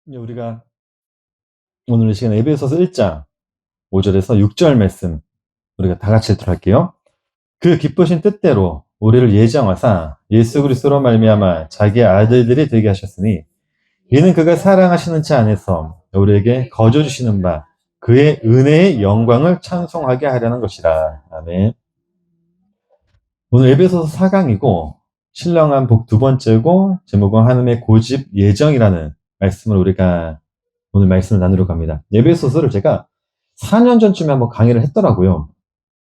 이제 우리가 오늘 이 시간에 에베소서 1장 5절에서 6절 말씀 우리가 다 같이 읽도록 할게요. 그 기쁘신 뜻대로 우리를 예정하사 예수 그리스도로 말미암아 자기의 아들들이 되게 하셨으니 이는 그가 사랑하시는 자 안에서 우리에게 거저 주시는 바 그의 은혜의 영광을 찬송하게 하려는 것이라. 아멘. 오늘 에베소서 4강이고 신령한 복 두 번째고 제목은 하나님의 고집 예정이라는 말씀을 우리가 오늘 말씀을 나누려고 합니다. 에베소서를 제가 4년 전쯤에 한번 강의를 했더라고요.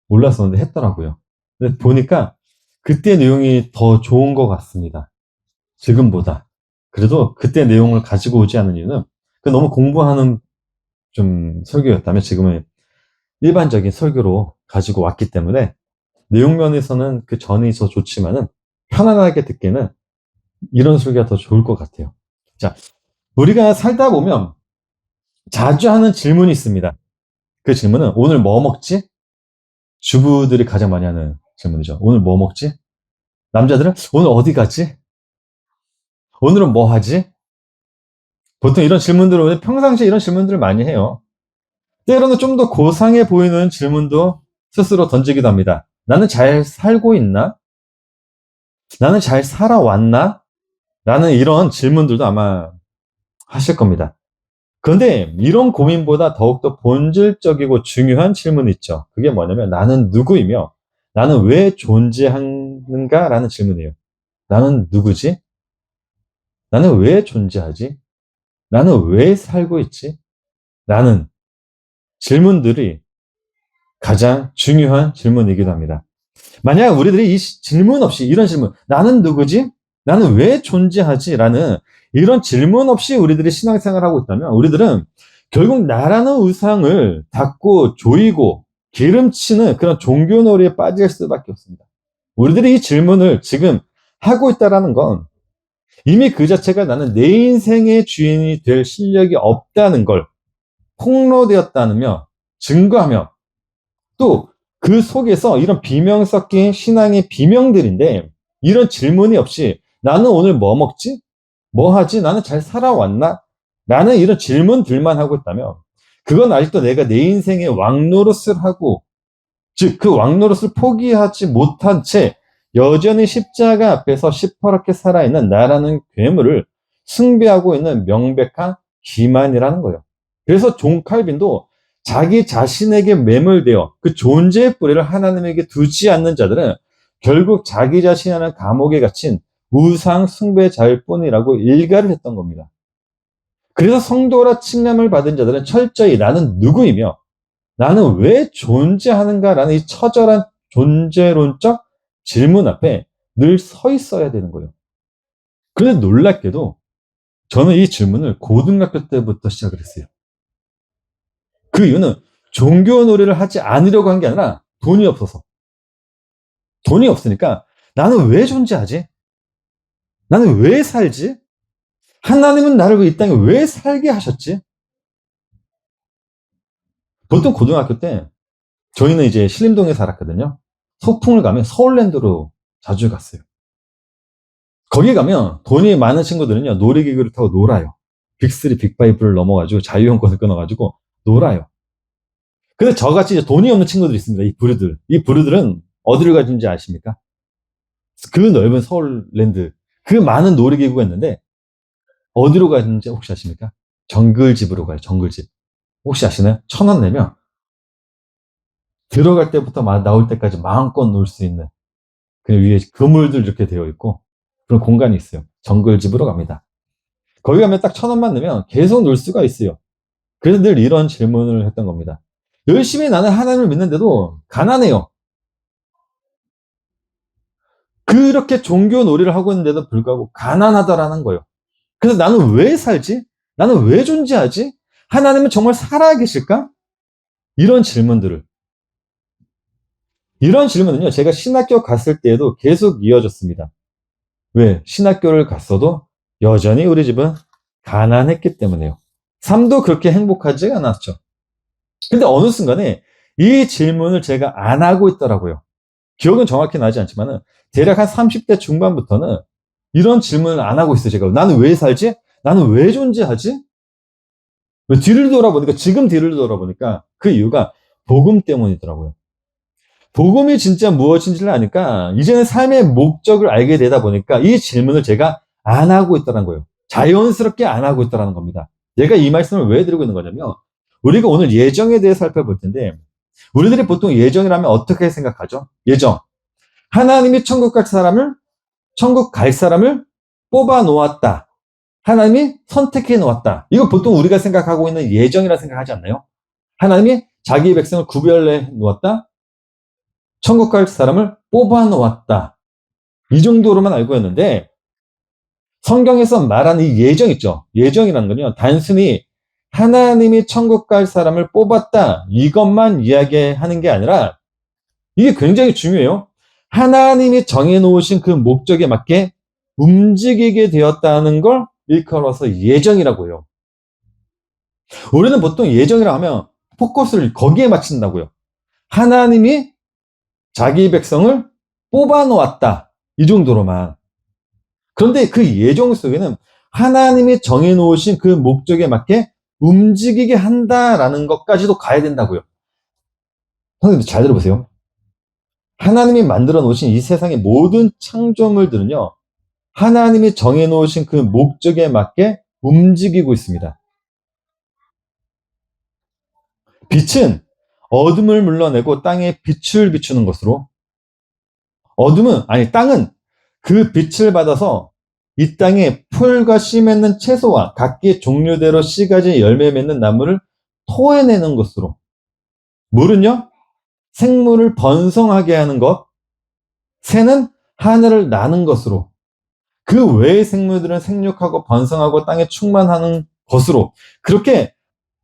몰랐었는데 했더라고요. 근데 보니까 그때 내용이 더 좋은 것 같습니다. 지금보다. 그래도 그때 내용을 가지고 오지 않은 이유는 너무 공부하는 좀 설교였다면 지금은 일반적인 설교로 가지고 왔기 때문에 내용 면에서는 그 전이 더 좋지만은 편안하게 듣기는 이런 설교가 더 좋을 것 같아요. 자, 우리가 살다 보면 자주 하는 질문이 있습니다. 그 질문은 오늘 뭐 먹지? 주부들이 가장 많이 하는 질문이죠. 오늘 뭐 먹지? 남자들은 오늘 어디 가지? 오늘은 뭐 하지? 보통 이런 질문들을 평상시에 이런 질문들을 많이 해요. 때로는 좀 더 고상해 보이는 질문도 스스로 던지기도 합니다. 나는 잘 살고 있나? 나는 잘 살아왔나? 라는 이런 질문들도 아마 하실 겁니다. 그런데 이런 고민보다 더욱더 본질적이고 중요한 질문이 있죠. 그게 뭐냐면 나는 누구이며 나는 왜 존재하는가? 라는 질문이에요. 나는 누구지? 나는 왜 존재하지? 나는 왜 살고 있지? 라는 질문들이 가장 중요한 질문이기도 합니다. 만약 우리들이 이 질문 없이 이런 질문, 나는 누구지? 나는 왜 존재하지? 라는 이런 질문 없이 우리들이 신앙생활을 하고 있다면 우리들은 결국 나라는 우상을 닦고 조이고 기름치는 그런 종교놀이에 빠질 수밖에 없습니다. 우리들이 이 질문을 지금 하고 있다는 건 이미 그 자체가 나는 내 인생의 주인이 될 실력이 없다는 걸 폭로되었다며 증거하며 또 그 속에서 이런 비명 섞인 신앙의 비명들인데 이런 질문이 없이 나는 오늘 뭐 먹지? 뭐 하지? 나는 잘 살아왔나? 라는 이런 질문들만 하고 있다면 그건 아직도 내가 내 인생의 왕노릇을 하고 즉 그 왕노릇을 포기하지 못한 채 여전히 십자가 앞에서 시퍼렇게 살아있는 나라는 괴물을 숭배하고 있는 명백한 기만이라는 거예요. 그래서 존 칼빈도 자기 자신에게 매몰되어 그 존재의 뿌리를 하나님에게 두지 않는 자들은 결국 자기 자신이라는 감옥에 갇힌 우상 숭배자일 뿐이라고 일가를 했던 겁니다. 그래서 성도라 칭함을 받은 자들은 철저히 나는 누구이며 나는 왜 존재하는가라는 이 처절한 존재론적 질문 앞에 늘 서 있어야 되는 거예요. 그런데 놀랍게도 저는 이 질문을 고등학교 때부터 시작을 했어요. 그 이유는 종교 놀이를 하지 않으려고 한 게 아니라 돈이 없어서. 돈이 없으니까 나는 왜 존재하지? 나는 왜 살지? 하나님은 나를 이 땅에 왜 살게 하셨지? 보통 고등학교 때 저희는 이제 신림동에 살았거든요. 소풍을 가면 서울랜드로 자주 갔어요. 거기 가면 돈이 많은 친구들은요, 놀이기구를 타고 놀아요. 빅3, 빅5를 넘어가지고 자유형권을 끊어가지고 놀아요. 근데 저같이 이제 돈이 없는 친구들이 있습니다. 이 부류들. 이 부류들은 어디를 가는지 아십니까? 그 넓은 서울랜드, 그 많은 놀이기구가 있는데, 어디로 가는지 혹시 아십니까? 정글집으로 가요, 정글집. 혹시 아시나요? 1,000원 내면 들어갈 때부터 나올 때까지 마음껏 놀 수 있는, 그 위에 그물들 이렇게 되어 있고, 그런 공간이 있어요. 정글집으로 갑니다. 거기 가면 딱 1,000원만 내면 계속 놀 수가 있어요. 그래서 늘 이런 질문을 했던 겁니다. 열심히 나는 하나님을 믿는데도 가난해요. 그렇게 종교 놀이를 하고 있는데도 불구하고 가난하다라는 거예요. 그래서 나는 왜 살지? 나는 왜 존재하지? 하나님은 정말 살아계실까? 이런 질문들을. 이런 질문은요, 제가 신학교 갔을 때에도 계속 이어졌습니다. 왜? 신학교를 갔어도 여전히 우리 집은 가난했기 때문에요. 삶도 그렇게 행복하지 않았죠. 근데 어느 순간에 이 질문을 제가 안 하고 있더라고요. 기억은 정확히 나지 않지만은 대략 한 30대 중반부터는 이런 질문을 안 하고 있어요. 제가 나는 왜 살지? 나는 왜 존재하지? 왜 뒤를 돌아보니까, 지금 뒤를 돌아보니까 그 이유가 복음 때문이더라고요. 복음이 진짜 무엇인지를 아니까 이제는 삶의 목적을 알게 되다 보니까 이 질문을 제가 안 하고 있다는 거예요. 자연스럽게 안 하고 있다는 겁니다. 제가 이 말씀을 왜 드리고 있는 거냐면, 우리가 오늘 예정에 대해 살펴볼 텐데, 우리들이 보통 예정이라면 어떻게 생각하죠? 예정. 하나님이 천국 갈 사람을 뽑아 놓았다. 하나님이 선택해 놓았다. 이거 보통 우리가 생각하고 있는 예정이라 생각하지 않나요? 하나님이 자기 백성을 구별해 놓았다. 천국 갈 사람을 뽑아 놓았다. 이 정도로만 알고 있는데, 성경에서 말하는 이 예정 있죠. 예정이라는 건요, 단순히 하나님이 천국 갈 사람을 뽑았다, 이것만 이야기하는 게 아니라, 이게 굉장히 중요해요. 하나님이 정해놓으신 그 목적에 맞게 움직이게 되었다는 걸 일컬어서 예정이라고 해요. 우리는 보통 예정이라 하면 포커스를 거기에 맞춘다고요. 하나님이 자기 백성을 뽑아 놓았다, 이 정도로만. 그런데 그 예정 속에는 하나님이 정해놓으신 그 목적에 맞게 움직이게 한다라는 것까지도 가야 된다고요. 선생님들 잘 들어보세요. 하나님이 만들어 놓으신 이 세상의 모든 창조물들은요, 하나님이 정해놓으신 그 목적에 맞게 움직이고 있습니다. 빛은 어둠을 물러내고 땅에 빛을 비추는 것으로, 땅은 그 빛을 받아서 이 땅에 풀과 씨 맺는 채소와 각기 종류대로 씨 가지 열매 맺는 나무를 토해내는 것으로, 물은요, 생물을 번성하게 하는 것, 새는 하늘을 나는 것으로, 그 외의 생물들은 생육하고 번성하고 땅에 충만하는 것으로, 그렇게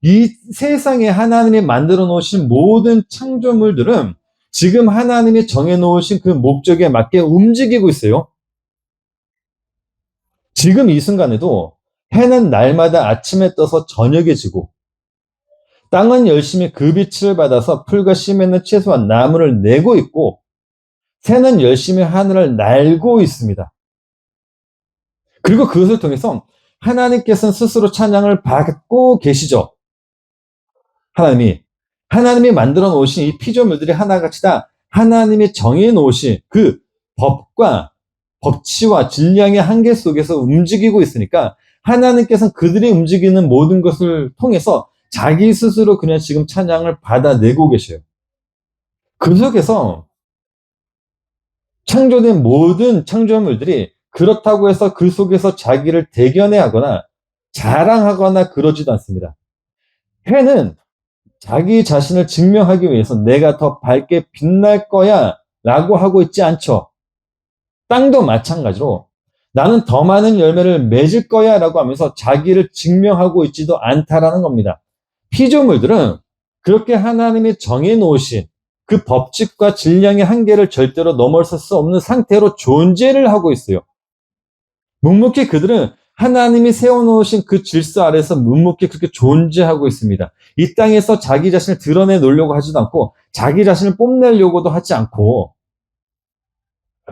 이 세상에 하나님이 만들어 놓으신 모든 창조물들은 지금 하나님이 정해 놓으신 그 목적에 맞게 움직이고 있어요. 지금 이 순간에도 해는 날마다 아침에 떠서 저녁에 지고, 땅은 열심히 그 빛을 받아서 풀과 씨 맺는 채소와 나무를 내고 있고, 새는 열심히 하늘을 날고 있습니다. 그리고 그것을 통해서 하나님께서는 스스로 찬양을 받고 계시죠. 하나님이 만들어 놓으신 이 피조물들이 하나같이 다 하나님이 정해 놓으신 그 법과 법치와 질량의 한계 속에서 움직이고 있으니까, 하나님께서는 그들이 움직이는 모든 것을 통해서 자기 스스로 그냥 지금 찬양을 받아내고 계셔요. 그 속에서 창조된 모든 창조물들이 그렇다고 해서 그 속에서 자기를 대견해 하거나 자랑하거나 그러지도 않습니다. 해는 자기 자신을 증명하기 위해서 내가 더 밝게 빛날 거야 라고 하고 있지 않죠. 땅도 마찬가지로 나는 더 많은 열매를 맺을 거야 라고 하면서 자기를 증명하고 있지도 않다라는 겁니다. 피조물들은 그렇게 하나님이 정해놓으신 그 법칙과 질량의 한계를 절대로 넘어설 수 없는 상태로 존재를 하고 있어요. 묵묵히 그들은 하나님이 세워놓으신 그 질서 아래서 묵묵히 그렇게 존재하고 있습니다. 이 땅에서 자기 자신을 드러내 놓으려고 하지도 않고, 자기 자신을 뽐내려고도 하지 않고,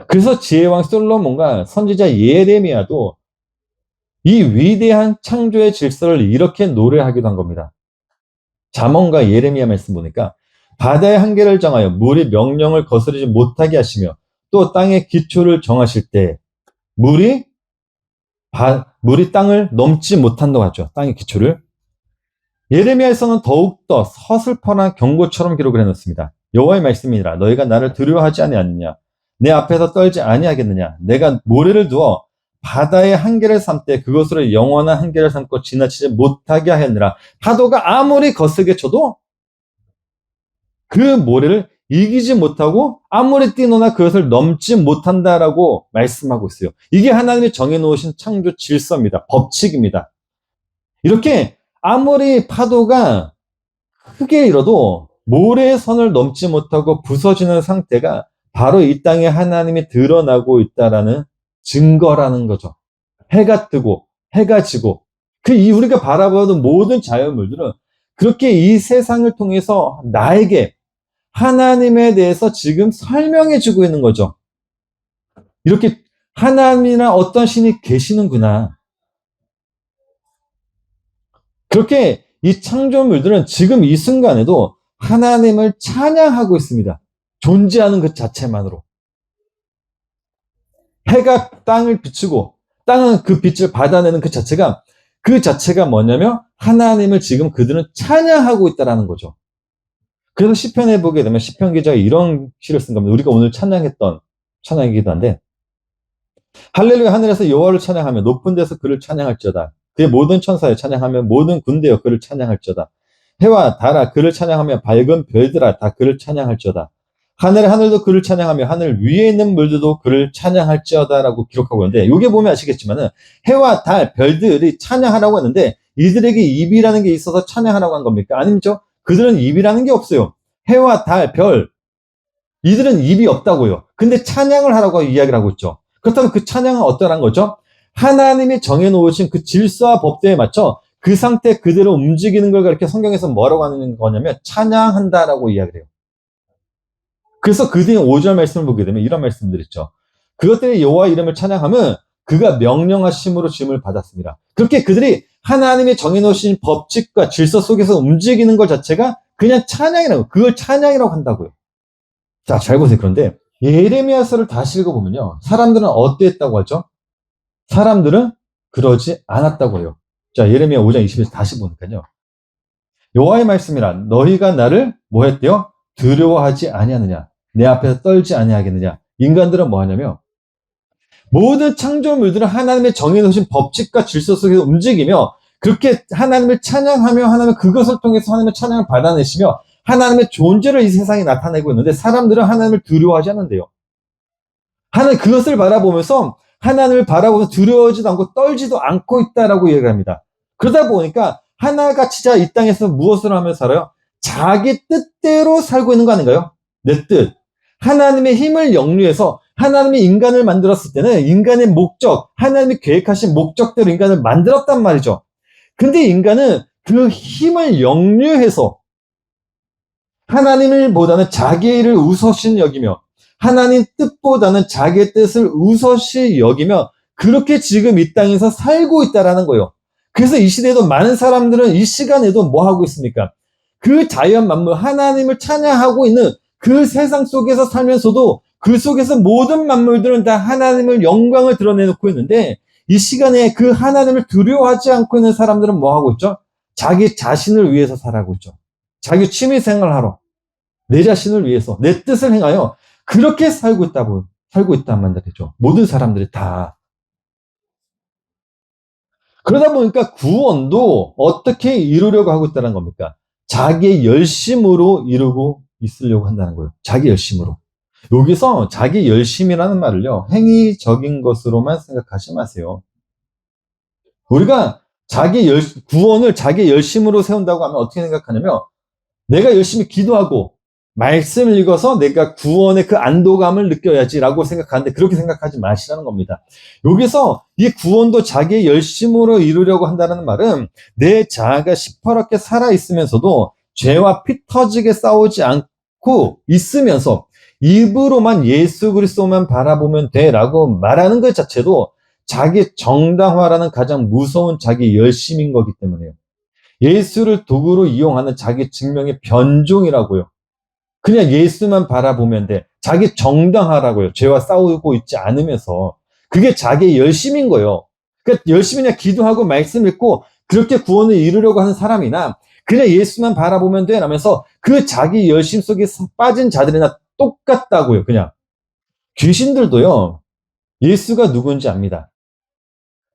그래서 지혜왕 솔로몬과 선지자 예레미야도 이 위대한 창조의 질서를 이렇게 노래하기도 한 겁니다. 잠언과 예레미야 말씀 보니까, 바다의 한계를 정하여 물이 명령을 거스르지 못하게 하시며 또 땅의 기초를 정하실 때 물이 땅을 넘지 못한다고 하죠. 땅의 기초를. 예레미야에서는 더욱더 서슬퍼한 경고처럼 기록을 해놓습니다. 여호와의 말씀이니라. 너희가 나를 두려워하지 아니하느냐? 내 앞에서 떨지 아니하겠느냐? 내가 모래를 두어 바다의 한계를 삼되 그것으로 영원한 한계를 삼고 지나치지 못하게 하였느라. 파도가 아무리 거세게 쳐도 그 모래를 이기지 못하고 아무리 뛰노나 그것을 넘지 못한다라고 말씀하고 있어요. 이게 하나님이 정해놓으신 창조 질서입니다. 법칙입니다. 이렇게 아무리 파도가 크게 일어도 모래의 선을 넘지 못하고 부서지는 상태가 바로 이 땅에 하나님이 드러나고 있다라는 증거라는 거죠. 해가 뜨고 해가 지고 우리가 바라보는 모든 자연물들은 그렇게 이 세상을 통해서 나에게 하나님에 대해서 지금 설명해 주고 있는 거죠. 이렇게 하나님이나 어떤 신이 계시는구나. 그렇게 이 창조물들은 지금 이 순간에도 하나님을 찬양하고 있습니다. 존재하는 그 자체만으로. 해가 땅을 비추고 땅은 그 빛을 받아내는 그 자체가 뭐냐면 하나님을 지금 그들은 찬양하고 있다는 거죠. 그래서 시편에 보게 되면 시편 기자가 이런 시를 쓴 겁니다. 우리가 오늘 찬양했던 찬양이기도 한데, 할렐루야, 하늘에서 여호와를 찬양하며 높은 데서 그를 찬양할지어다. 그의 모든 천사여 찬양하며 모든 군대여 그를 찬양할지어다. 해와 달아 그를 찬양하며 밝은 별들아 다 그를 찬양할지어다. 하늘의 하늘도 그를 찬양하며 하늘 위에 있는 물들도 그를 찬양할지어다라고 기록하고 있는데, 여기 보면 아시겠지만은 해와 달, 별들이 찬양하라고 했는데 이들에게 입이라는 게 있어서 찬양하라고 한 겁니까? 아니죠. 그들은 입이라는 게 없어요. 해와 달, 별, 이들은 입이 없다고요. 근데 찬양을 하라고 이야기를 하고 있죠. 그렇다면 그 찬양은 어떠한 거죠? 하나님이 정해놓으신 그 질서와 법대에 맞춰 그 상태 그대로 움직이는 걸 그렇게 성경에서 뭐라고 하는 거냐면 찬양한다라고 이야기를 해요. 그래서 그 뒤에 5절 말씀을 보게 되면 이런 말씀들 있죠. 그것들이 여호와 이름을 찬양하면 그가 명령하심으로 짐을 받았습니다. 그렇게 그들이 하나님이 정해놓으신 법칙과 질서 속에서 움직이는 것 자체가 그냥 찬양이라고, 그걸 찬양이라고 한다고요. 자, 잘 보세요. 그런데 예레미야서를 다시 읽어보면요, 사람들은 어땠다고 하죠? 사람들은 그러지 않았다고 해요. 자, 예레미야 5장 20에서 다시 보니까요, 여호와의 말씀이라 너희가 나를 뭐 했대요? 두려워하지 아니하느냐, 내 앞에서 떨지 아니하겠느냐. 인간들은 뭐 하냐면 모든 창조물들은 하나님의 정해놓으신 법칙과 질서 속에서 움직이며 그렇게 하나님을 찬양하며 하나님 그것을 통해서 하나님의 찬양을 받아내시며 하나님의 존재를 이 세상에 나타내고 있는데, 사람들은 하나님을 두려워하지 않는데요. 하나님 그것을 바라보면서 하나님을 바라보면서 두려워하지도 않고 떨지도 않고 있다라고 얘기합니다. 그러다 보니까 하나같이 자 이 땅에서 무엇을 하며 살아요? 자기 뜻대로 살고 있는 거 아닌가요? 내 뜻. 하나님의 힘을 역류해서 하나님이 인간을 만들었을 때는 인간의 목적, 하나님이 계획하신 목적대로 인간을 만들었단 말이죠. 근데 인간은 그 힘을 역류해서 하나님을 보다는 자기의 일을 우선시 여기며 하나님 뜻보다는 자기의 뜻을 우선시 여기며 그렇게 지금 이 땅에서 살고 있다라는 거예요. 그래서 이 시대에도 많은 사람들은 이 시간에도 뭐 하고 있습니까? 그 자연 만물 하나님을 찬양하고 있는 그 세상 속에서 살면서도 그 속에서 모든 만물들은 다 하나님을 영광을 드러내놓고 있는데, 이 시간에 그 하나님을 두려워하지 않고 있는 사람들은 뭐 하고 있죠? 자기 자신을 위해서 살아가고 있죠. 자기 취미 생활을 하러, 내 자신을 위해서, 내 뜻을 행하여 그렇게 살고 있단 말이죠. 모든 사람들이 다. 그러다 보니까 구원도 어떻게 이루려고 하고 있다는 겁니까? 자기의 열심으로 이루고 있으려고 한다는 거예요. 자기 열심으로. 여기서 자기 열심이라는 말을요, 행위적인 것으로만 생각하지 마세요. 우리가 구원을 자기 열심으로 세운다고 하면 어떻게 생각하냐면, 내가 열심히 기도하고 말씀을 읽어서 내가 구원의 그 안도감을 느껴야지라고 생각하는데, 그렇게 생각하지 마시라는 겁니다. 여기서 이 구원도 자기의 열심으로 이루려고 한다는 말은 내 자아가 시퍼렇게 살아있으면서도 죄와 피 터지게 싸우지 않고 있으면서 입으로만 예수 그리스도만 바라보면 돼라고 말하는 것 자체도 자기 정당화라는 가장 무서운 자기 열심인 거기 때문에요. 예수를 도구로 이용하는 자기 증명의 변종이라고요. 그냥 예수만 바라보면 돼. 자기 정당화라고요. 죄와 싸우고 있지 않으면서. 그게 자기의 열심인 거예요. 그러니까 열심히 그냥 기도하고 말씀 읽고 그렇게 구원을 이루려고 하는 사람이나 그냥 예수만 바라보면 돼 라면서 그 자기 열심 속에 빠진 자들이나 똑같다고요. 그냥 귀신들도요, 예수가 누군지 압니다.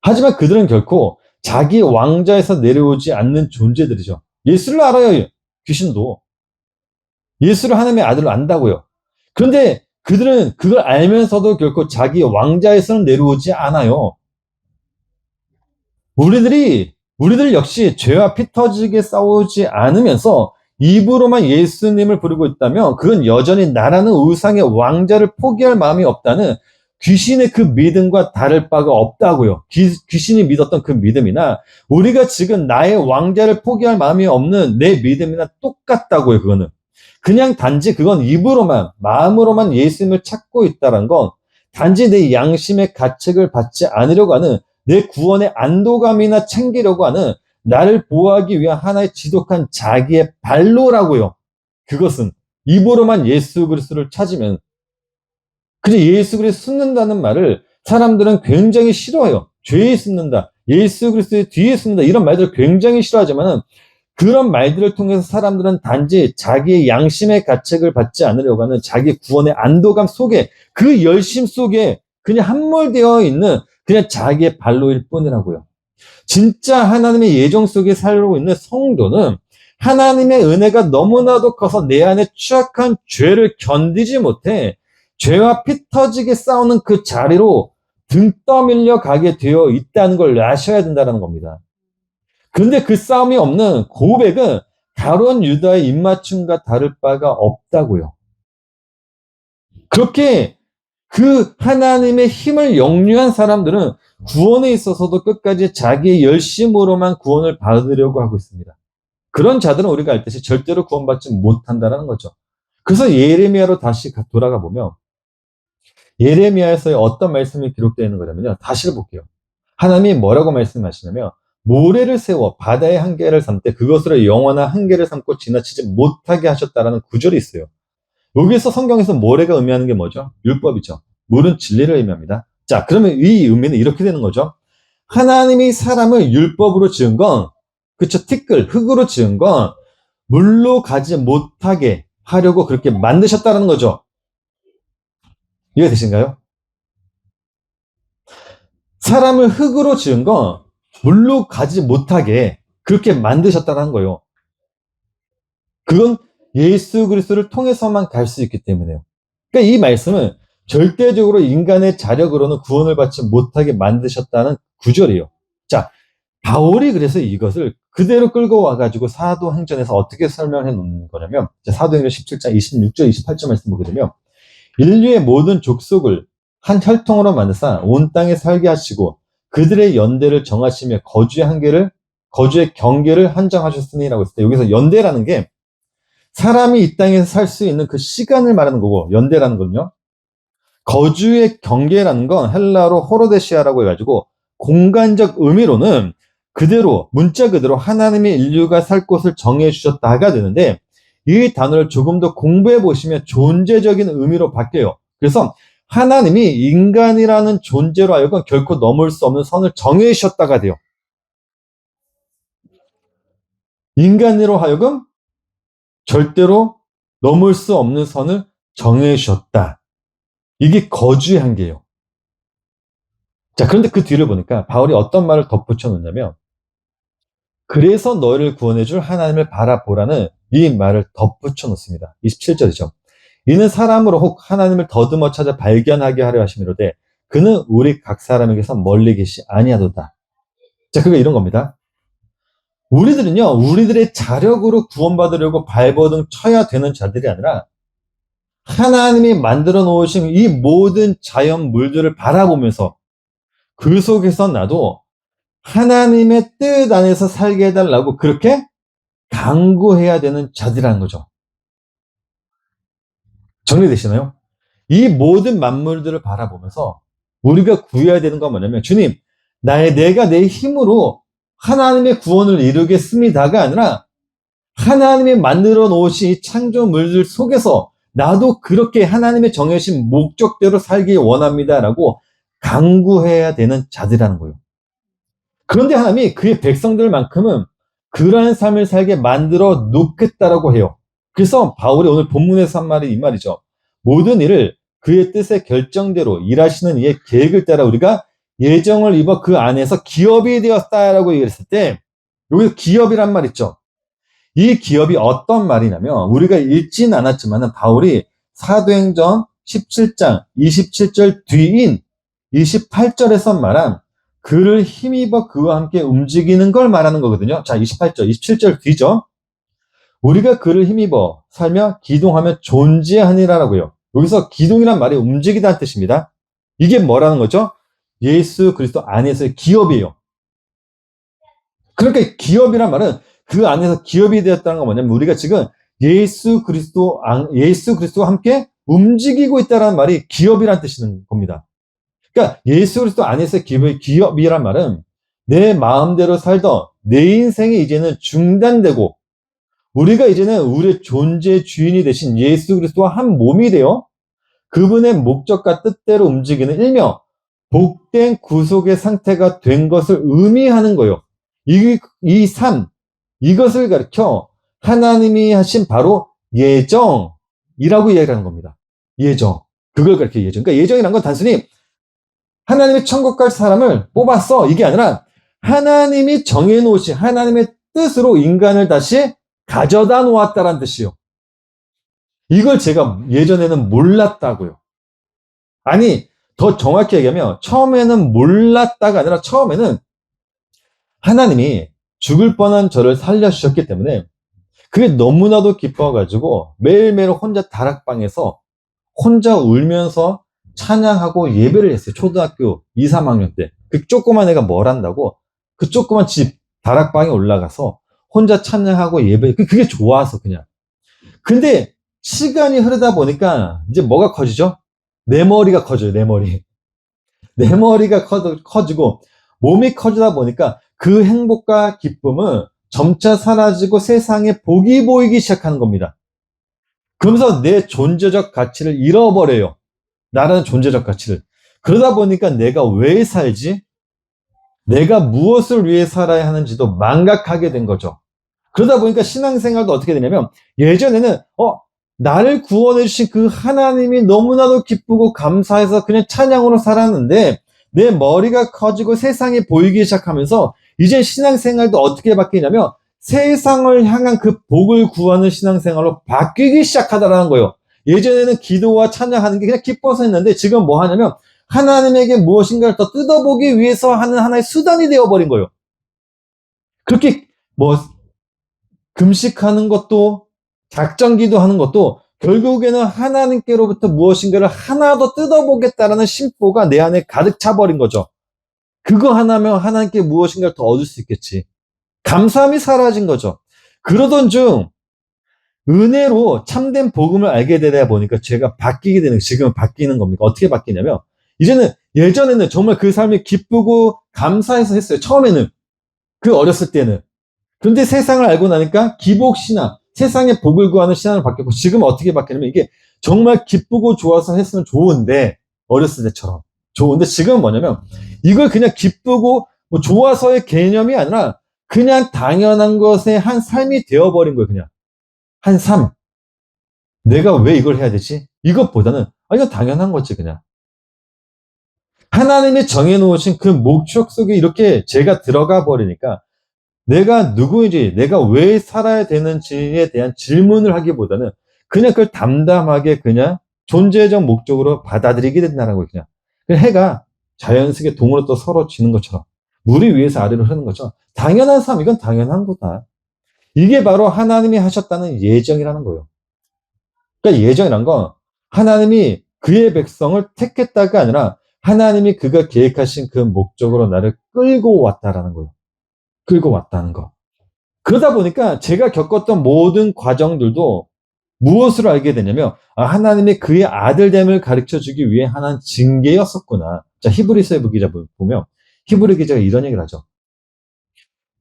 하지만 그들은 결코 자기 왕자에서 내려오지 않는 존재들이죠. 예수를 알아요. 귀신도 예수를 하나님의 아들로 안다고요. 그런데 그들은 그걸 알면서도 결코 자기 왕자에서는 내려오지 않아요. 우리들 역시 죄와 피 터지게 싸우지 않으면서 입으로만 예수님을 부르고 있다면 그건 여전히 나라는 우상의 왕자를 포기할 마음이 없다는 귀신의 그 믿음과 다를 바가 없다고요. 귀신이 믿었던 그 믿음이나 우리가 지금 나의 왕자를 포기할 마음이 없는 내 믿음이나 똑같다고요. 그거는 그냥 단지 그건 입으로만 마음으로만 예수님을 찾고 있다는 건 단지 내 양심의 가책을 받지 않으려고 하는 내 구원의 안도감이나 챙기려고 하는 나를 보호하기 위한 하나의 지독한 자기의 발로라고요. 그것은 입으로만 예수 그리스도를 찾으면, 그냥 예수 그리스도 숨는다는 말을 사람들은 굉장히 싫어해요. 죄에 숨는다, 예수 그리스도의 뒤에 숨는다, 이런 말들을 굉장히 싫어하지만 그런 말들을 통해서 사람들은 단지 자기의 양심의 가책을 받지 않으려고 하는 자기 구원의 안도감 속에, 그 열심 속에 그냥 함몰되어 있는 그냥 자기의 발로일 뿐이라고요. 진짜 하나님의 예정 속에 살고 있는 성도는 하나님의 은혜가 너무나도 커서 내 안에 추악한 죄를 견디지 못해 죄와 피 터지게 싸우는 그 자리로 등 떠밀려 가게 되어 있다는 걸 아셔야 된다는 겁니다. 그런데 그 싸움이 없는 고백은 가룟 유다의 입맞춤과 다를 바가 없다고요. 그렇게 그 하나님의 힘을 역류한 사람들은 구원에 있어서도 끝까지 자기의 열심으로만 구원을 받으려고 하고 있습니다. 그런 자들은 우리가 알듯이 절대로 구원받지 못한다는 거죠. 그래서 예레미야로 다시 돌아가 보면 예레미야에서의 어떤 말씀이 기록되어 있는 거냐면요. 다시 볼게요. 하나님이 뭐라고 말씀하시냐면 모래를 세워 바다의 한계를 삼되 그것으로 영원한 한계를 삼고 지나치지 못하게 하셨다라는 구절이 있어요. 여기서 성경에서 모래가 의미하는 게 뭐죠? 율법이죠. 물은 진리를 의미합니다. 자, 그러면 이 의미는 이렇게 되는 거죠. 하나님이 사람을 율법으로 지은 건, 그쵸, 티끌, 흙으로 지은 건 물로 가지 못하게 하려고 그렇게 만드셨다는 거죠. 이해되신가요? 사람을 흙으로 지은 건 물로 가지 못하게 그렇게 만드셨다는 거예요. 그건 예수 그리스도를 통해서만 갈 수 있기 때문에요. 그러니까 이 말씀은 절대적으로 인간의 자력으로는 구원을 받지 못하게 만드셨다는 구절이에요. 자, 바울이 그래서 이것을 그대로 끌고 와가지고 사도행전에서 어떻게 설명해 놓는 거냐면, 사도행전 17장 26절, 28절 말씀 보게 되면, 인류의 모든 족속을 한 혈통으로 만드사 온 땅에 살게 하시고 그들의 연대를 정하시며 거주의 경계를 한정하셨으니라고 했을 때, 여기서 연대라는 게 사람이 이 땅에서 살 수 있는 그 시간을 말하는 거고, 연대라는 건요, 거주의 경계라는 건 헬라로 호로데시아라고 해가지고 공간적 의미로는 그대로, 문자 그대로 하나님의 인류가 살 곳을 정해 주셨다가 되는데, 이 단어를 조금 더 공부해 보시면 존재적인 의미로 바뀌어요. 그래서 하나님이 인간이라는 존재로 하여금 결코 넘을 수 없는 선을 정해 주셨다가 돼요. 인간으로 하여금 절대로 넘을 수 없는 선을 정해 주셨다. 이게 거주의 한계예요. 자, 그런데 그 뒤를 보니까 바울이 어떤 말을 덧붙여 놓냐면, 그래서 너희를 구원해 줄 하나님을 바라보라는 이 말을 덧붙여 놓습니다. 27절이죠. 이는 사람으로 혹 하나님을 더듬어 찾아 발견하게 하려 하심이로되 그는 우리 각 사람에게서 멀리 계시 아니하도다. 자, 그게 이런 겁니다. 우리들은요, 우리들의 자력으로 구원받으려고 발버둥 쳐야 되는 자들이 아니라 하나님이 만들어 놓으신 이 모든 자연 물들을 바라보면서 그 속에서 나도 하나님의 뜻 안에서 살게 해달라고 그렇게 간구해야 되는 자들이라는 거죠. 정리되시나요? 이 모든 만물들을 바라보면서 우리가 구해야 되는 건 뭐냐면, 주님, 내가 내 힘으로 하나님의 구원을 이루겠습니다가 아니라 하나님이 만들어 놓으신 이 창조물들 속에서 나도 그렇게 하나님의 정해진 목적대로 살기 원합니다라고 간구해야 되는 자들이라는 거예요. 그런데 하나님이 그의 백성들만큼은 그러한 삶을 살게 만들어 놓겠다라고 해요. 그래서 바울이 오늘 본문에서 한 말이 이 말이죠. 모든 일을 그의 뜻의 결정대로 일하시는 이의 계획을 따라 우리가 예정을 입어 그 안에서 기업이 되었다라고 얘기했을 때, 여기서 기업이란 말 있죠. 이 기업이 어떤 말이냐면, 우리가 읽진 않았지만 바울이 사도행전 17장 27절 뒤인 28절에서 말한 그를 힘입어 그와 함께 움직이는 걸 말하는 거거든요. 자, 28절, 27절 뒤죠. 우리가 그를 힘입어 살며 기동하며 존재하니라라고요. 여기서 기동이란 말이 움직이다는 뜻입니다. 이게 뭐라는 거죠? 예수 그리스도 안에서의 기업이에요. 그러니까 기업이란 말은 그 안에서 기업이 되었다는 건 뭐냐면, 우리가 지금 예수 그리스도와 함께 움직이고 있다는 말이 기업이란 뜻인 겁니다. 그러니까 예수 그리스도 안에서의 기업이란 말은 내 마음대로 살던 내 인생이 이제는 중단되고 우리가 이제는 우리의 존재의 주인이 되신 예수 그리스도와 한 몸이 되어 그분의 목적과 뜻대로 움직이는 일명 복된 구속의 상태가 된 것을 의미하는 거예요. 이 삶, 이것을 가리켜 하나님이 하신 바로 예정이라고 이야기하는 겁니다. 예정. 그걸 가리켜 예정. 그러니까 예정이란 건 단순히 하나님의 천국 갈 사람을 뽑았어. 이게 아니라 하나님이 정해놓으신 하나님의 뜻으로 인간을 다시 가져다 놓았다는 뜻이요. 이걸 제가 예전에는 몰랐다고요. 아니, 더 정확히 얘기하면 처음에는 몰랐다가 아니라 처음에는 하나님이 죽을 뻔한 저를 살려주셨기 때문에 그게 너무나도 기뻐가지고 매일매일 혼자 다락방에서 혼자 울면서 찬양하고 예배를 했어요. 초등학교 2, 3학년 때. 그 조그만 애가 뭘 한다고 그 조그만 집 다락방에 올라가서 혼자 찬양하고 예배, 그게 좋아서 그냥. 근데 시간이 흐르다 보니까 이제 뭐가 커지죠? 내 머리가 커져요, 내 머리. 내 머리가 커지고 몸이 커지다 보니까 그 행복과 기쁨은 점차 사라지고 세상에 복이 보이기 시작하는 겁니다. 그러면서 내 존재적 가치를 잃어버려요. 나라는 존재적 가치를. 그러다 보니까 내가 왜 살지? 내가 무엇을 위해 살아야 하는지도 망각하게 된 거죠. 그러다 보니까 신앙생활도 어떻게 되냐면 예전에는 나를 구원해 주신 그 하나님이 너무나도 기쁘고 감사해서 그냥 찬양으로 살았는데 내 머리가 커지고 세상이 보이기 시작하면서 이제 신앙생활도 어떻게 바뀌냐면 세상을 향한 그 복을 구하는 신앙생활로 바뀌기 시작하다라는 거예요. 예전에는 기도와 찬양하는 게 그냥 기뻐서 했는데 지금 뭐 하냐면 하나님에게 무엇인가를 더 뜯어보기 위해서 하는 하나의 수단이 되어버린 거예요. 그렇게 뭐 금식하는 것도 작정기도 하는 것도 결국에는 하나님께로부터 무엇인가를 하나 더 뜯어보겠다라는 심보가 내 안에 가득 차버린 거죠. 그거 하나면 하나님께 무엇인가를 더 얻을 수 있겠지. 감사함이 사라진 거죠. 그러던 중 은혜로 참된 복음을 알게 되다 보니까 제가 바뀌게 되는, 지금은 바뀌는 겁니다. 어떻게 바뀌냐면 이제는 예전에는 정말 그 삶이 기쁘고 감사해서 했어요. 처음에는. 그 어렸을 때는. 그런데 세상을 알고 나니까 기복신앙, 세상의 복을 구하는 신앙을 바뀌었고 지금은 어떻게 바뀌냐면 이게 정말 기쁘고 좋아서 했으면 좋은데 어렸을 때처럼 좋은데 지금은 뭐냐면 이걸 그냥 기쁘고 뭐 좋아서의 개념이 아니라 그냥 당연한 것의 한 삶이 되어버린 거예요. 그냥 한 삶. 내가 왜 이걸 해야 되지? 이것보다는 이건 당연한 거지 그냥. 하나님이 정해놓으신 그 목적 속에 이렇게 제가 들어가 버리니까 내가 누구인지, 내가 왜 살아야 되는지에 대한 질문을 하기보다는 그냥 그걸 담담하게 그냥 존재적 목적으로 받아들이게 된다는 거예요, 그냥. 해가 자연스럽게 동으로 또 서로 지는 것처럼, 물이 위에서 아래로 흐르는 것처럼, 당연한 삶, 이건 당연한 거다. 이게 바로 하나님이 하셨다는 예정이라는 거예요. 그러니까 예정이란 건 하나님이 그의 백성을 택했다가 아니라 하나님이 그가 계획하신 그 목적으로 나를 끌고 왔다라는 거예요. 끌고 왔다는 거. 그러다 보니까 제가 겪었던 모든 과정들도 무엇으로 알게 되냐면 하나님이 그의 아들됨을 가르쳐주기 위해 하나는 징계였었구나. 자, 히브리서의 기자 보면 히브리 기자가 이런 얘기를 하죠.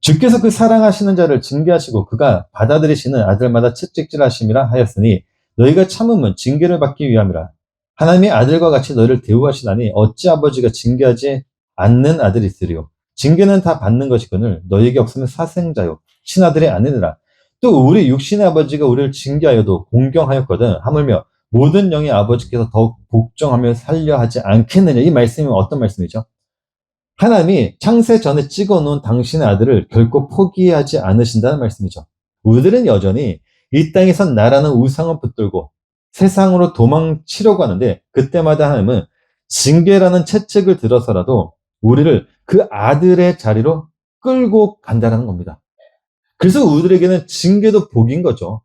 주께서 그 사랑하시는 자를 징계하시고 그가 받아들이시는 아들마다 채찍질하심이라 하였으니 너희가 참음은 징계를 받기 위함이라. 하나님이 아들과 같이 너희를 대우하시나니 어찌 아버지가 징계하지 않는 아들이 있으리요. 징계는 다 받는 것이거늘 너희에게 없으면 사생자요 친아들의 아내니라. 또 우리 육신의 아버지가 우리를 징계하여도 공경하였거든 하물며 모든 영의 아버지께서 더욱 복종하며 살려 하지 않겠느냐. 이 말씀이 어떤 말씀이죠? 하나님이 창세 전에 찍어놓은 당신의 아들을 결코 포기하지 않으신다는 말씀이죠. 우리들은 여전히 이 땅에선 나라는 우상을 붙들고 세상으로 도망치려고 하는데 그때마다 하나님은 징계라는 채찍을 들어서라도 우리를 그 아들의 자리로 끌고 간다는 겁니다. 그래서 우리들에게는 징계도 복인 거죠.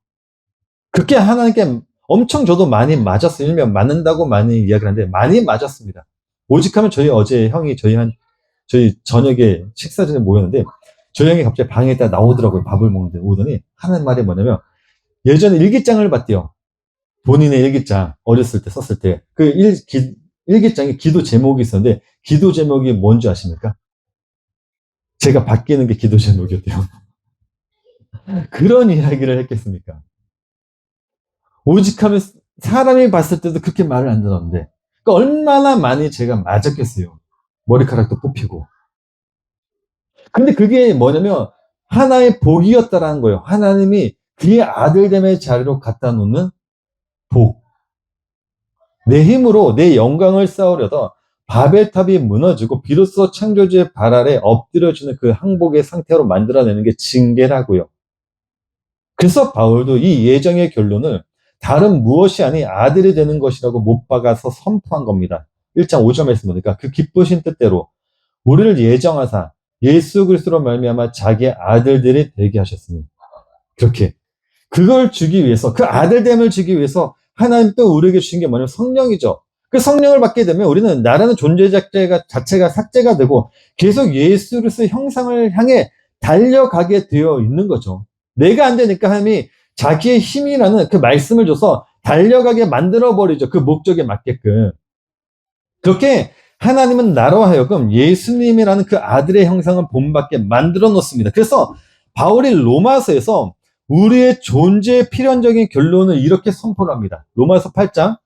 그렇게 하나님께 엄청 저도 많이 맞았어요. 일면 맞는다고 많이 이야기를 하는데 많이 맞았습니다. 오직하면 저희 어제 형이 저희 저녁에 식사 전에 모였는데 저희 형이 갑자기 방에다 나오더라고요. 밥을 먹는데 오더니 하는 말이 뭐냐면 예전에 일기장을 봤대요. 본인의 일기장 어렸을 때 썼을 때 그 일기장에 기도 제목이 있었는데 기도 제목이 뭔지 아십니까? 제가 바뀌는 게 기도 제목이었대요. 그런 이야기를 했겠습니까? 오직 하면 사람이 봤을 때도 그렇게 말을 안 들었는데, 그러니까 얼마나 많이 제가 맞았겠어요. 머리카락도 뽑히고. 근데 그게 뭐냐면 하나의 복이었다라는 거예요. 하나님이 그의 아들됨의 자리로 갖다 놓는 복. 내 힘으로 내 영광을 쌓으려다 바벨탑이 무너지고 비로소 창조주의 발 아래 엎드려주는 그 항복의 상태로 만들어내는 게 징계라고요. 그래서 바울도 이 예정의 결론을 다른 무엇이 아닌 아들이 되는 것이라고 못 박아서 선포한 겁니다. 1장 5절 말씀 보니까 그 기쁘신 뜻대로 우리를 예정하사 예수 그리스도로 말미암아 자기의 아들들이 되게 하셨으니, 그렇게 그걸 주기 위해서, 그 아들됨을 주기 위해서 하나님 또 우리에게 주신 게 뭐냐면 성령이죠. 그 성령을 받게 되면 우리는 나라는 존재 자체가 삭제가 되고 계속 예수 그리스도의 형상을 향해 달려가게 되어 있는 거죠. 내가 안 되니까 하나님이 자기의 힘이라는 그 말씀을 줘서 달려가게 만들어버리죠. 그 목적에 맞게끔. 그렇게 하나님은 나로 하여금 예수님이라는 그 아들의 형상을 본받게 만들어 놓습니다. 그래서 바울이 로마서에서 우리의 존재의 필연적인 결론을 이렇게 선포를 합니다. 로마서 8장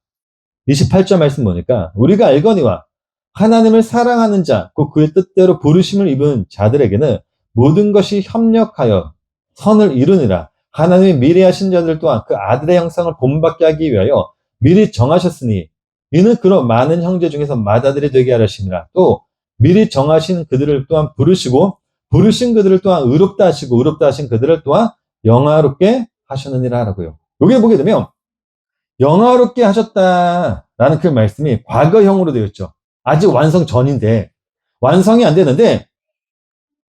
28절 말씀 보니까 우리가 알거니와 하나님을 사랑하는 자, 곧 그의 뜻대로 부르심을 입은 자들에게는 모든 것이 협력하여 선을 이루니라. 하나님이 미리 하신 자들 또한 그 아들의 형상을 본받게 하기 위하여 미리 정하셨으니 이는 그런 많은 형제 중에서 맏아들이 되게 하려심이라. 또 미리 정하신 그들을 또한 부르시고 부르신 그들을 또한 의롭다 하시고 의롭다 하신 그들을 또한 영화롭게 하셨느니라 라고요. 여기 보게 되면 영화롭게 하셨다라는 그 말씀이 과거형으로 되어 있죠. 아직 완성 전인데, 완성이 안 되는데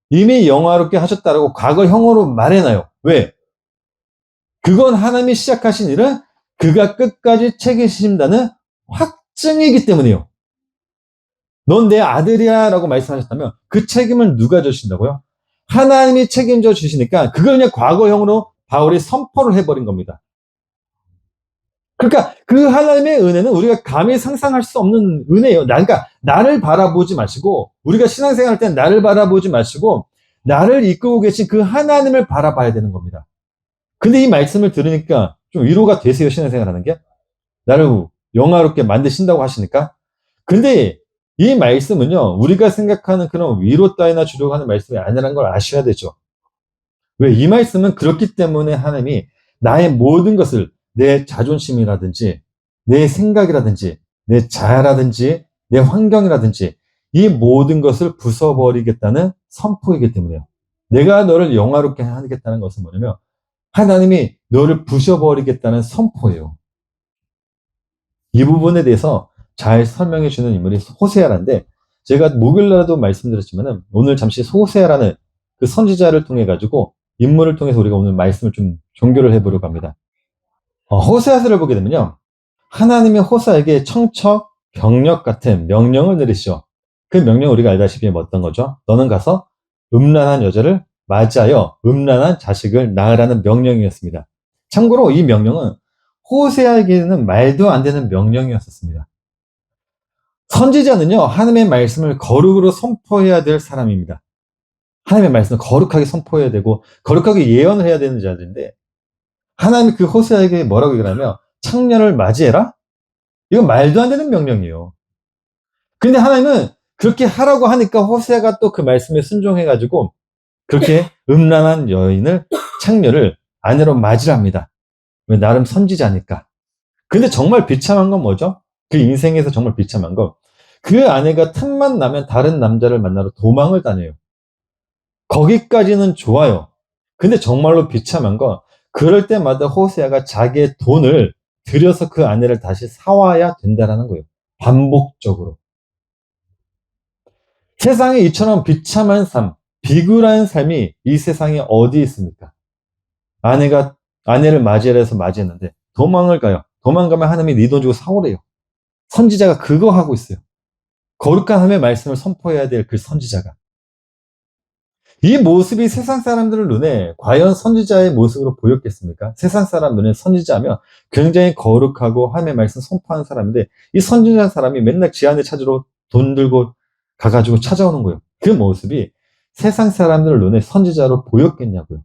이미 영화롭게 하셨다라고 과거형으로 말해놔요. 왜? 그건 하나님이 시작하신 일은 그가 끝까지 책임지신다는 확증이기 때문이에요. 넌 내 아들이야 라고 말씀하셨다면 그 책임을 누가 져주신다고요? 하나님이 책임져 주시니까 그걸 그냥 과거형으로 바울이 선포를 해버린 겁니다. 그러니까 그 하나님의 은혜는 우리가 감히 상상할 수 없는 은혜예요. 그러니까 나를 바라보지 마시고, 우리가 신앙생활 할 때는 나를 바라보지 마시고 나를 이끌고 계신 그 하나님을 바라봐야 되는 겁니다. 근데 이 말씀을 들으니까 좀 위로가 되세요. 신앙생활 하는 게 나를 영화롭게 만드신다고 하시니까. 근데 이 말씀은요, 우리가 생각하는 그런 위로 따위나 주려고 하는 말씀이 아니라는 걸 아셔야 되죠. 왜? 이 말씀은 그렇기 때문에 하나님이 나의 모든 것을, 내 자존심이라든지 내 생각이라든지 내 자아라든지 내 환경이라든지 이 모든 것을 부숴버리겠다는 선포이기 때문에요. 내가 너를 영화롭게 하겠다는 것은 뭐냐면 하나님이 너를 부숴버리겠다는 선포예요. 이 부분에 대해서 잘 설명해 주는 인물이 호세아라인데, 제가 목요일날도 말씀드렸지만은 오늘 잠시 호세아라는 그 선지자를 통해 가지고 인물을 통해서 우리가 오늘 말씀을 좀 종교를 해보려고 합니다. 호세아서를 보게 되면요, 하나님이 호세아에게 청첩 병력 같은 명령을 내리시죠. 그 명령 우리가 알다시피 어떤 거죠? 너는 가서 음란한 여자를 맞이하여 음란한 자식을 낳으라는 명령이었습니다. 참고로 이 명령은 호세아에게는 말도 안 되는 명령이었습니다. 선지자는요, 하나님의 말씀을 거룩으로 선포해야 될 사람입니다. 하나님의 말씀을 거룩하게 선포해야 되고 거룩하게 예언을 해야 되는 자들인데, 하나님이 그 호세아에게 뭐라고 얘기하냐면 창년을 맞이해라? 이건 말도 안 되는 명령이에요. 근데 하나님은 그렇게 하라고 하니까 호세아가 또 그 말씀에 순종해가지고 그렇게 음란한 여인을, 창녀를 아내로 맞이합니다. 왜? 나름 선지자니까. 근데 정말 비참한 건 뭐죠? 그 인생에서 정말 비참한 건 그 아내가 틈만 나면 다른 남자를 만나러 도망을 다녀요. 거기까지는 좋아요. 근데 정말로 비참한 건 그럴 때마다 호세아가 자기의 돈을 들여서 그 아내를 다시 사와야 된다라는 거예요. 반복적으로. 세상에 이처럼 비참한 삶, 비굴한 삶이 이 세상에 어디 있습니까? 아내를 맞이해서 맞이했는데 도망을 가요. 도망가면 하나님이 네 돈 주고 사오래요. 선지자가 그거 하고 있어요. 거룩한 하나님의 말씀을 선포해야 될 그 선지자가. 이 모습이 세상 사람들의 눈에 과연 선지자의 모습으로 보였겠습니까? 세상 사람 눈에 선지자면 굉장히 거룩하고 하나님의 말씀 선포하는 사람인데, 이 선지자 사람이 맨날 지 아내 찾으러 돈 들고 가가지고 찾아오는 거예요. 그 모습이 세상 사람들 눈에 선지자로 보였겠냐고요.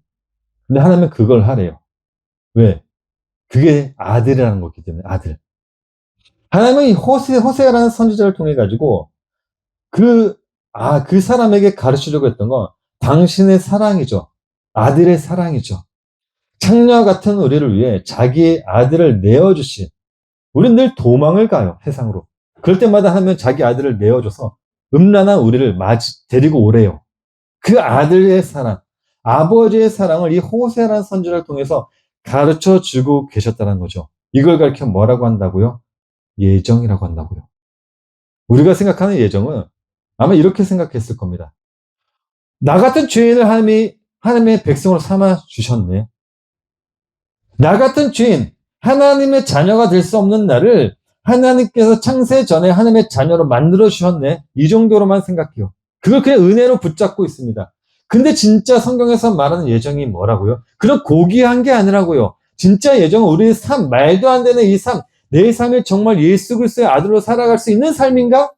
근데 하나님은 그걸 하래요. 왜? 그게 아들이라는 거기 때문에, 아들. 하나님은 이 호세아라는 선지자를 통해 가지고 그 사람에게 가르치려고 했던 건 당신의 사랑이죠. 아들의 사랑이죠. 창녀와 같은 우리를 위해 자기의 아들을 내어주신, 우리는 늘 도망을 가요, 세상으로. 그럴 때마다 하면 자기 아들을 내어줘서 음란한 우리를 데리고 오래요. 그 아들의 사랑, 아버지의 사랑을 이 호세아라는 선지자를 통해서 가르쳐 주고 계셨다는 거죠. 이걸 가르쳐 뭐라고 한다고요? 예정이라고 한다고요. 우리가 생각하는 예정은 아마 이렇게 생각했을 겁니다. 나 같은 죄인을 하나님의 백성으로 삼아 주셨네. 나 같은 죄인, 하나님의 자녀가 될 수 없는 나를 하나님께서 창세 전에 하나님의 자녀로 만들어 주셨네. 이 정도로만 생각해요. 그걸 그냥 은혜로 붙잡고 있습니다. 근데 진짜 성경에서 말하는 예정이 뭐라고요? 그런 고귀한 게 아니라고요. 진짜 예정은 우리의 삶, 말도 안 되는 이 삶, 내 삶이 정말 예수 그리스도의 아들로 살아갈 수 있는 삶인가?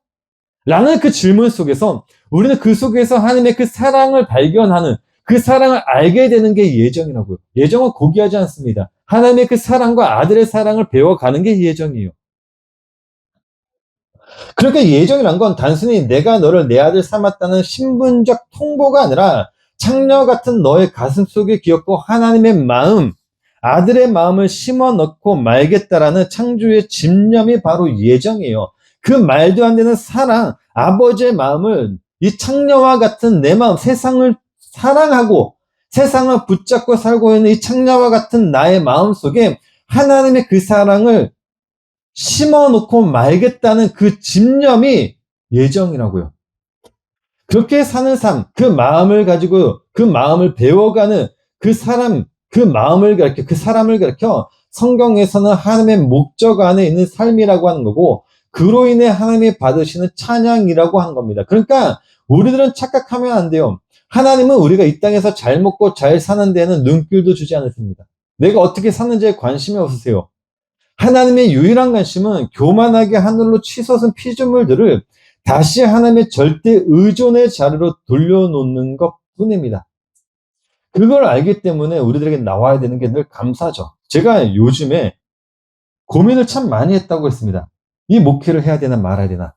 라는 그 질문 속에서 우리는 그 속에서 하나님의 그 사랑을 발견하는, 그 사랑을 알게 되는 게 예정이라고요. 예정은 고귀하지 않습니다. 하나님의 그 사랑과 아들의 사랑을 배워가는 게 예정이에요. 그러니까 예정이란 건 단순히 내가 너를 내 아들 삼았다는 신분적 통보가 아니라 창녀 같은 너의 가슴 속에 기었고 하나님의 마음, 아들의 마음을 심어 넣고 말겠다라는 창조의 집념이 바로 예정이에요. 그 말도 안 되는 사랑, 아버지의 마음을 이 창녀와 같은 내 마음, 세상을 사랑하고 세상을 붙잡고 살고 있는 이 창녀와 같은 나의 마음 속에 하나님의 그 사랑을 심어놓고 말겠다는 그 집념이 예정이라고요. 그렇게 사는 삶, 그 마음을 가지고 그 마음을 배워가는 그 마음을 가르쳐, 그 사람을 가르쳐 성경에서는 하나님의 목적 안에 있는 삶이라고 하는 거고, 그로 인해 하나님이 받으시는 찬양이라고 하는 겁니다. 그러니까 우리들은 착각하면 안 돼요. 하나님은 우리가 이 땅에서 잘 먹고 잘 사는 데는 눈길도 주지 않으십니다. 내가 어떻게 사는지에 관심이 없으세요. 하나님의 유일한 관심은 교만하게 하늘로 치솟은 피조물들을 다시 하나님의 절대 의존의 자리로 돌려놓는 것 뿐입니다. 그걸 알기 때문에 우리들에게 나와야 되는 게 늘 감사죠. 제가 요즘에 고민을 참 많이 했다고 했습니다. 이 목회를 해야 되나 말아야 되나.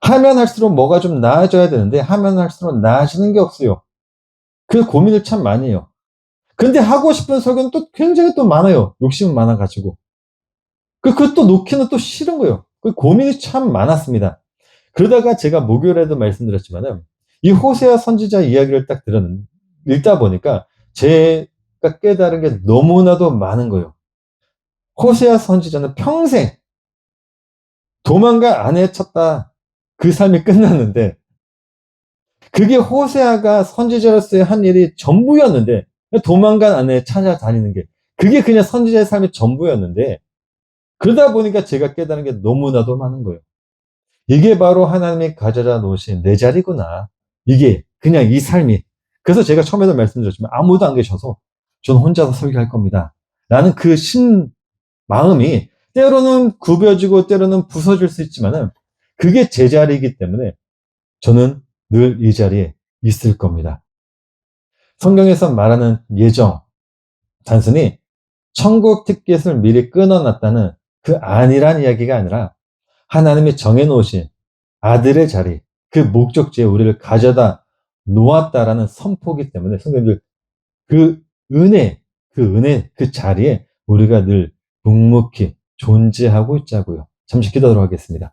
하면 할수록 뭐가 좀 나아져야 되는데 하면 할수록 나아지는 게 없어요. 그 고민을 참 많이 해요. 근데 하고 싶은 설교는 또 굉장히 또 많아요. 욕심은 많아가지고. 그것도 놓기는 또 싫은 거예요. 그 고민이 참 많았습니다. 그러다가 제가 목요일에도 말씀드렸지만은 이 호세아 선지자 이야기를 딱 읽다 보니까 제가 깨달은 게 너무나도 많은 거예요. 호세아 선지자는 평생 도망가 아내에 쳤다. 그 삶이 끝났는데 그게 호세아가 선지자로서의 한 일이 전부였는데 도망간 아내에 찾아다니는 게 그게 그냥 선지자의 삶의 전부였는데 그러다 보니까 제가 깨달은 게 너무나도 많은 거예요. 이게 바로 하나님이 가져다 놓으신 내 자리구나. 이게 그냥 이 삶이. 그래서 제가 처음에도 말씀드렸지만 아무도 안 계셔서 저는 혼자서 설교할 겁니다. 라는 그 마음이 때로는 굽여지고 때로는 부서질 수 있지만은 그게 제 자리이기 때문에 저는 늘 이 자리에 있을 겁니다. 성경에서 말하는 예정, 단순히 천국 티켓을 미리 끊어놨다는 그 안이란 이야기가 아니라 하나님이 정해놓으신 아들의 자리, 그 목적지에 우리를 가져다 놓았다라는 선포기 때문에 성경들 그 그 자리에 우리가 늘 묵묵히 존재하고 있자고요. 잠시 기도하도록 하겠습니다.